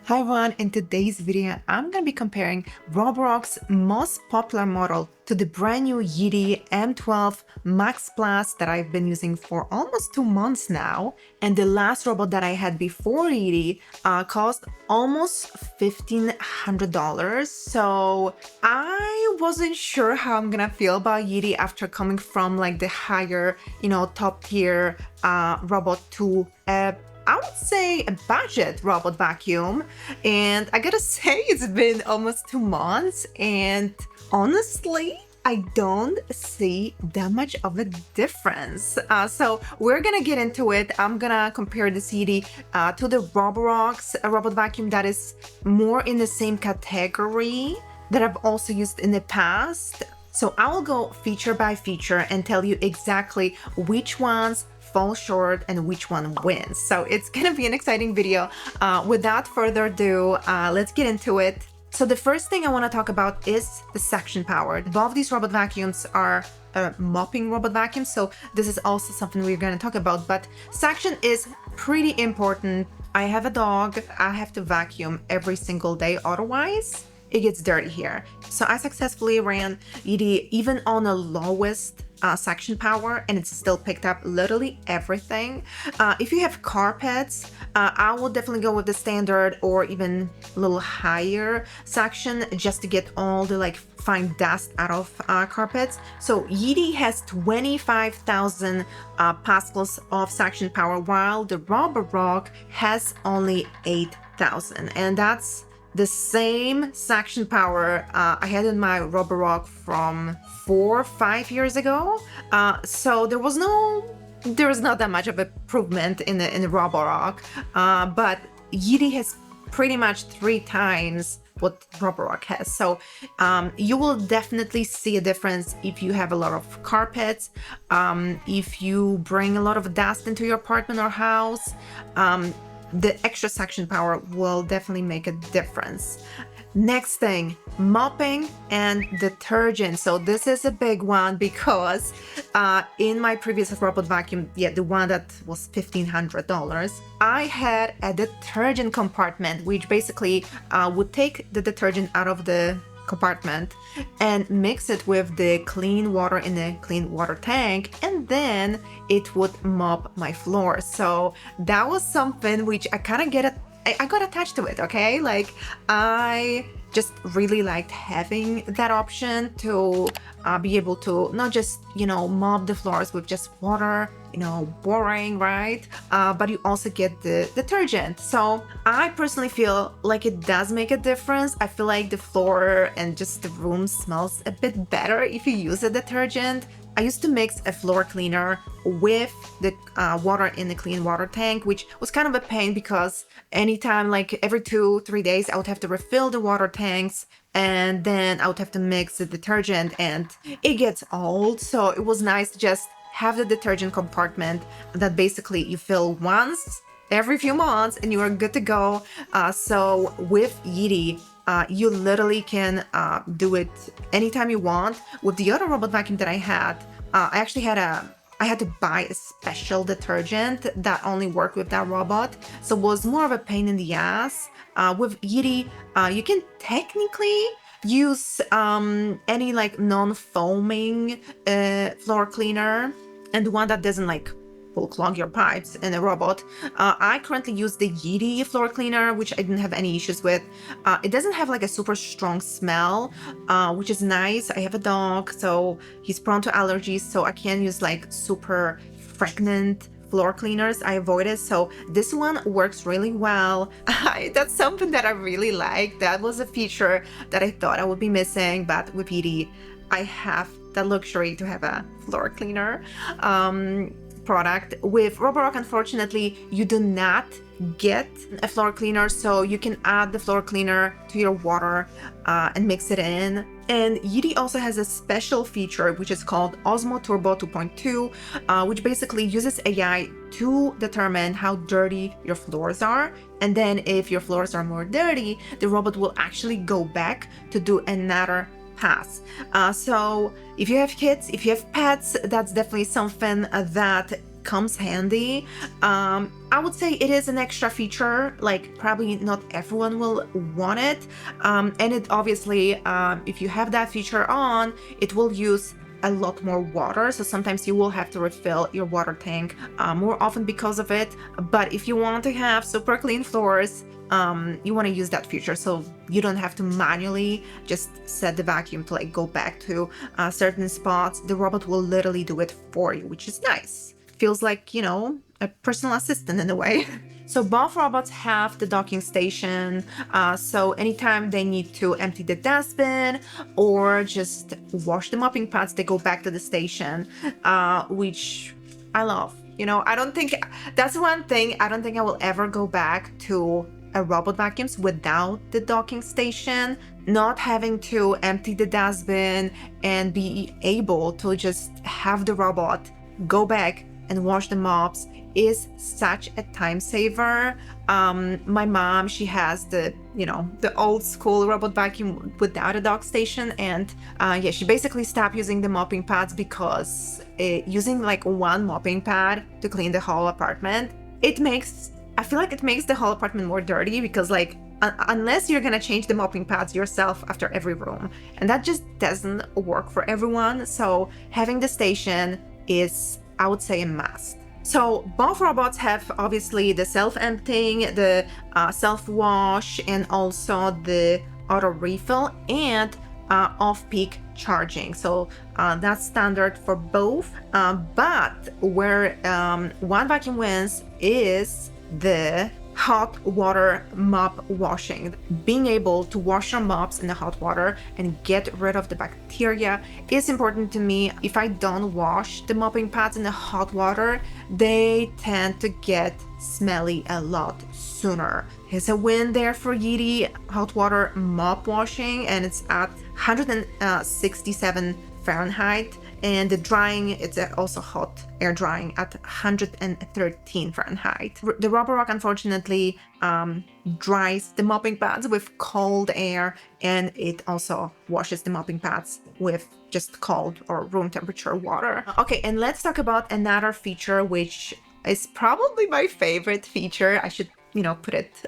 Hi everyone, in today's video, I'm going to be comparing Roborock's most popular model to the brand new Yeedi M12 Max Plus that I've been using for almost 2 months now. And the last robot that I had before Yeedi cost almost $1,500. So I wasn't sure how I'm gonna feel about Yeedi after coming from like the higher, top tier robot to I would say a budget robot vacuum. And I gotta say, it's been almost 2 months, and honestly, I don't see that much of a difference. So we're gonna get into it. I'm gonna compare the CD to the Roborock's robot vacuum that is more in the same category that I've also used in the past. So I will go feature by feature and tell you exactly which ones fall short and which one wins. So it's gonna be an exciting video. Without further ado, let's get into it. So the first thing I want to talk about is the suction power. Both these robot vacuums are mopping robot vacuums, so this is also something we're going to talk about, but suction is pretty important. I have a dog, I have to vacuum every single day, otherwise it gets dirty here. So I successfully ran Yeedi even on the lowest suction power, and it still picked up literally everything. If you have carpets, I will definitely go with the standard or even a little higher suction just to get all the like fine dust out of carpets. So Yeedi has 25,000 pascals of suction power, while the Roborock has only 8,000, and that's the same suction power I had in my Roborock from 4 or 5 years ago. So there was not that much of improvement in the Roborock, but Yeedi has pretty much 3 times what Roborock has. So you will definitely see a difference if you have a lot of carpets, if you bring a lot of dust into your apartment or house. The extra suction power will definitely make a difference. Next thing, mopping and detergent. So this is a big one because in my previous robot vacuum, the one that was $1,500, I had a detergent compartment, which basically would take the detergent out of the compartment and mix it with the clean water in the clean water tank, and then it would mop my floor. So that was something which I kind of I got attached to it, okay? Like I just really liked having that option to be able to not just, mop the floors with just water, boring, right? But you also get the detergent. So I personally feel like it does make a difference. I feel like the floor and just the room smells a bit better if you use a detergent. I used to mix a floor cleaner with the water in the clean water tank, which was kind of a pain because anytime, like every 2-3 days, I would have to refill the water tanks, and then I would have to mix the detergent, and it gets old. So it was nice to just have the detergent compartment that basically you fill once every few months and you are good to go. So with Yeedi, you literally can do it anytime you want. With the other robot vacuum that I had, I had to buy a special detergent that only worked with that robot, so it was more of a pain in the ass. With Yeedi, you can technically use any like non-foaming floor cleaner, and one that doesn't like will clog your pipes in a robot. I currently use the Yeedi floor cleaner, which I didn't have any issues with. It doesn't have like a super strong smell, which is nice. I have a dog, so he's prone to allergies, so I can't use like super fragrant floor cleaners. I avoid it. So this one works really well. That's something that I really like. That was a feature that I thought I would be missing, but with Yeedi, I have the luxury to have a floor cleaner product. With Roborock, unfortunately, you do not get a floor cleaner, so you can add the floor cleaner to your water and mix it in. And Yeedi also has a special feature which is called OZMO Turbo 2.2, which basically uses AI to determine how dirty your floors are. And then if your floors are more dirty, the robot will actually go back to do another pass. So if you have kids, if you have pets, that's definitely something that comes handy. I would say it is an extra feature, like probably not everyone will want it. And it obviously, if you have that feature on, it will use a lot more water, so sometimes you will have to refill your water tank more often because of it. But if you want to have super clean floors, you want to use that feature so you don't have to manually just set the vacuum to like go back to certain spots. The robot will literally do it for you, which is nice. Feels like, you know, a personal assistant in a way. So both robots have the docking station, so anytime they need to empty the dustbin or just wash the mopping pads, they go back to the station, which I love. You know, I don't think that's one thing. I don't think I will ever go back to a robot vacuums without the docking station. Not having to empty the dustbin and be able to just have the robot go back and wash the mops is such a time saver. My mom, she has the, you know, the old school robot vacuum without a dock station, and yeah, she basically stopped using the mopping pads because using like one mopping pad to clean the whole apartment, I feel like it makes the whole apartment more dirty, because like unless you're gonna change the mopping pads yourself after every room, and that just doesn't work for everyone. So having the station is, I would say, a must. So both robots have obviously the self-emptying, the self-wash, and also the auto refill and off-peak charging. So that's standard for both. But where one vacuum wins is the hot water mop washing. Being able to wash your mops in the hot water and get rid of the bacteria is important to me. If I don't wash the mopping pads in the hot water, they tend to get smelly a lot sooner. Here's a win there for Yeedi hot water mop washing, and it's at 167 Fahrenheit. And the drying, it's also hot air drying at 113 Fahrenheit. The Roborock, unfortunately, dries the mopping pads with cold air, and it also washes the mopping pads with just cold or room temperature water. Okay, and let's talk about another feature, which is probably my favorite feature. I should, you know, put it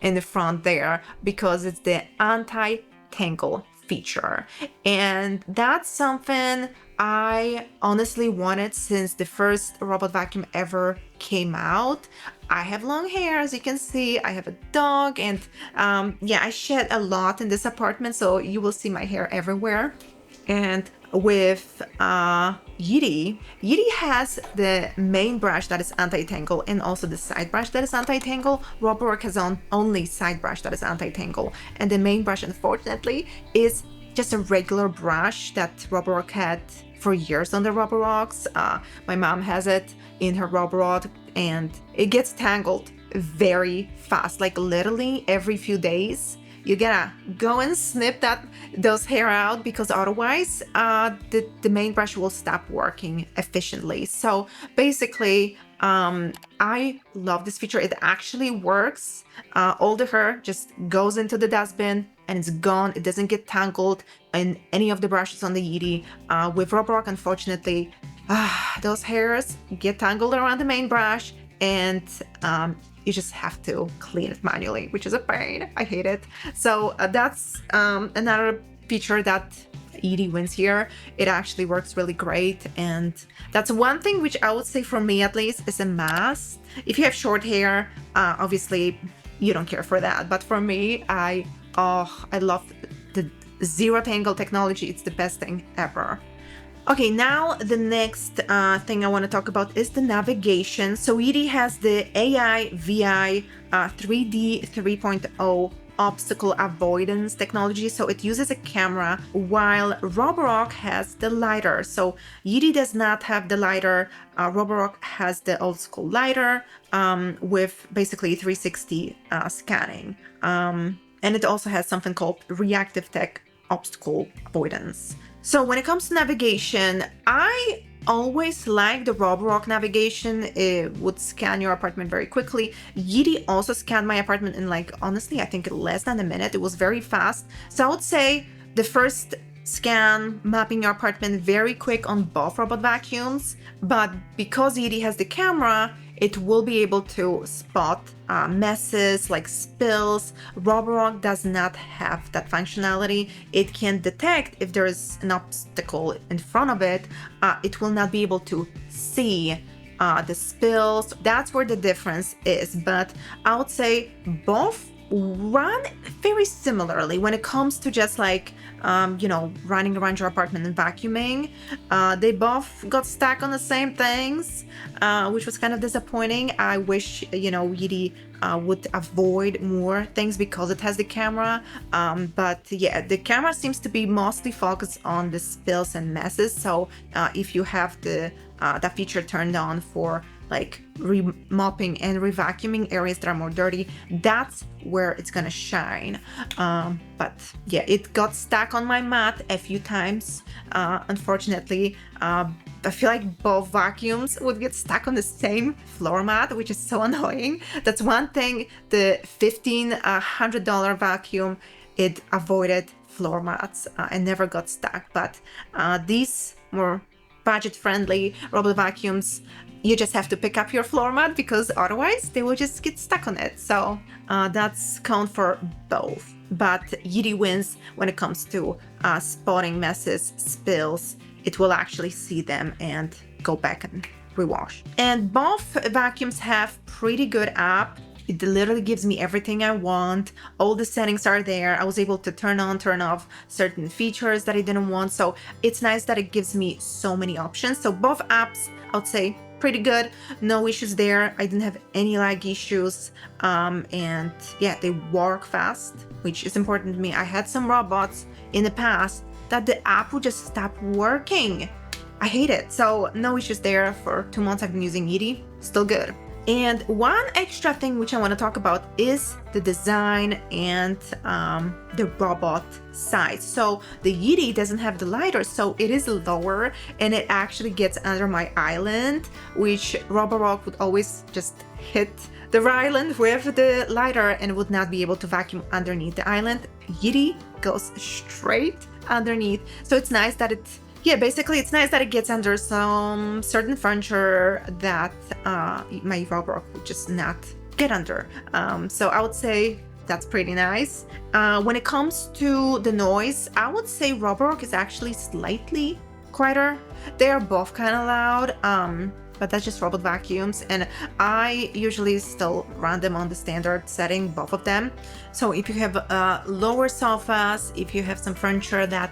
in the front there, because it's the anti-tangle feature. And that's something I honestly wanted since the first robot vacuum ever came out. I have long hair, as you can see. I have a dog, and yeah, I shed a lot in this apartment, so you will see my hair everywhere. And with Yeedi has the main brush that is anti-tangle and also the side brush that is anti-tangle. Roborock has only side brush that is anti-tangle, and the main brush, unfortunately, is just a regular brush that Roborock had for years on the Roborocks. My mom has it in her Roborock, and it gets tangled very fast, like literally every few days. You gotta go and snip those hair out, because otherwise the main brush will stop working efficiently. So basically, I love this feature. It actually works. All the hair just goes into the dustbin and it's gone. It doesn't get tangled in any of the brushes on the Yeedi. With Roborock, unfortunately, those hairs get tangled around the main brush, and you just have to clean it manually, which is a pain. I hate it. So that's another feature that Yeedi wins here. It actually works really great, and that's one thing which I would say, for me at least, is a must. If you have short hair, obviously you don't care for that, but for me, I love the ZeroTangle technology. It's the best thing ever. Okay, now the next thing I want to talk about is the navigation. So Yeedi has the AI VI 3D 3.0 obstacle avoidance technology. So it uses a camera, while Roborock has the lidar. So Yeedi does not have the lidar. Roborock has the old school lidar with basically 360 scanning. And it also has something called reactive tech obstacle avoidance. So when it comes to navigation, I always like the Roborock navigation. It would scan your apartment very quickly. Yeedi also scanned my apartment in, like, honestly, I think less than a minute. It was very fast. So I would say the first scan, mapping your apartment very quick on both robot vacuums. But because Yeedi has the camera, it will be able to spot messes like spills. Roborock does not have that functionality. It can detect if there is an obstacle in front of it. It will not be able to see the spills. That's where the difference is. But I would say both run very similarly when it comes to just like running around your apartment and vacuuming. They both got stuck on the same things, which was kind of disappointing. I wish Yeedi would avoid more things because it has the camera, but yeah, the camera seems to be mostly focused on the spills and messes. So if you have that feature turned on for like mopping and revacuuming areas that are more dirty, that's where it's gonna shine. But yeah, it got stuck on my mat a few times. Unfortunately, I feel like both vacuums would get stuck on the same floor mat, which is so annoying. That's one thing. The $1,500 vacuum, it avoided floor mats and never got stuck. But these more budget-friendly robot vacuums, you just have to pick up your floor mat because otherwise they will just get stuck on it. So that's count for both. But Yeedi wins when it comes to spotting messes, spills. It will actually see them and go back and rewash. And both vacuums have pretty good app. It literally gives me everything I want. All the settings are there. I was able to turn on, turn off certain features that I didn't want. So it's nice that it gives me so many options. So both apps, I would say, pretty good. No issues there. I didn't have any lag issues. And yeah, they work fast, which is important to me. I had some robots in the past that the app would just stop working. I hate it. So no issues there. For 2 months I've been using Yeedi. Still good. And one extra thing which I want to talk about is the design and the robot size. So the Yeedi doesn't have the lighter, so it is lower and it actually gets under my island, which Roborock would always just hit the island with the lighter and would not be able to vacuum underneath the island. Yeedi goes straight underneath. So it's nice that basically it's nice that it gets under some certain furniture that my Roborock would just not get under. So I would say that's pretty nice. When it comes to the noise, I would say Roborock is actually slightly quieter. They are both kind of loud, but that's just robot vacuums, and I usually still run them on the standard setting, both of them. So if you have lower sofas, if you have some furniture that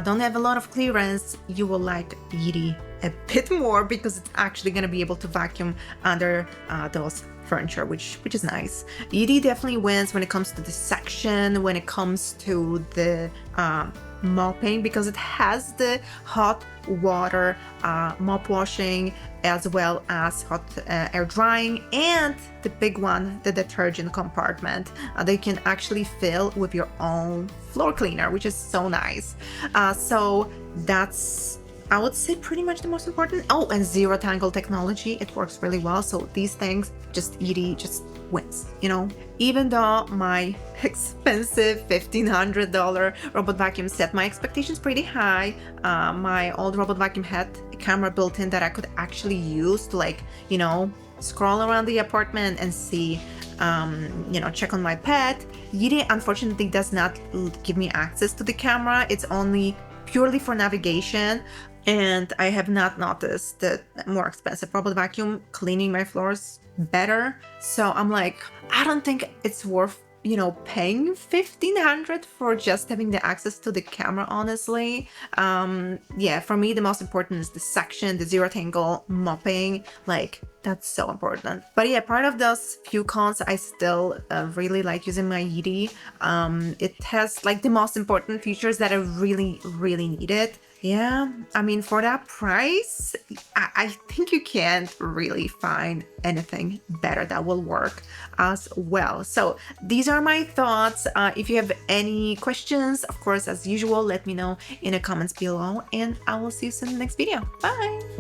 don't have a lot of clearance, you will like Yeedi a bit more because it's actually going to be able to vacuum under those furniture, which is nice. Yeedi definitely wins when it comes to the section, when it comes to the mopping, because it has the hot water mop washing as well as hot air drying, and the big one, the detergent compartment that you can actually fill with your own floor cleaner, which is so nice. So that's, I would say, pretty much the most important. Oh, and ZeroTangle technology, it works really well. So these things, just Yeedi just wins, Even though my expensive $1,500 robot vacuum set my expectations pretty high, my old robot vacuum had a camera built in that I could actually use to scroll around the apartment and see, check on my pet. Yeedi unfortunately does not give me access to the camera. It's only purely for navigation. And I have not noticed the more expensive robot vacuum cleaning my floors better. So I'm like, I don't think it's worth, paying $1,500 for just having the access to the camera, honestly. Yeah, for me, the most important is the section, the ZeroTangle mopping, that's so important. But yeah, part of those few cons, I still really like using my Yeedi. It has the most important features that I really, really needed. Yeah, I mean, for that price, I think you can't really find anything better that will work as well. So these are my thoughts. If you have any questions, of course, as usual, let me know in the comments below, and I will see you soon in the next video. Bye!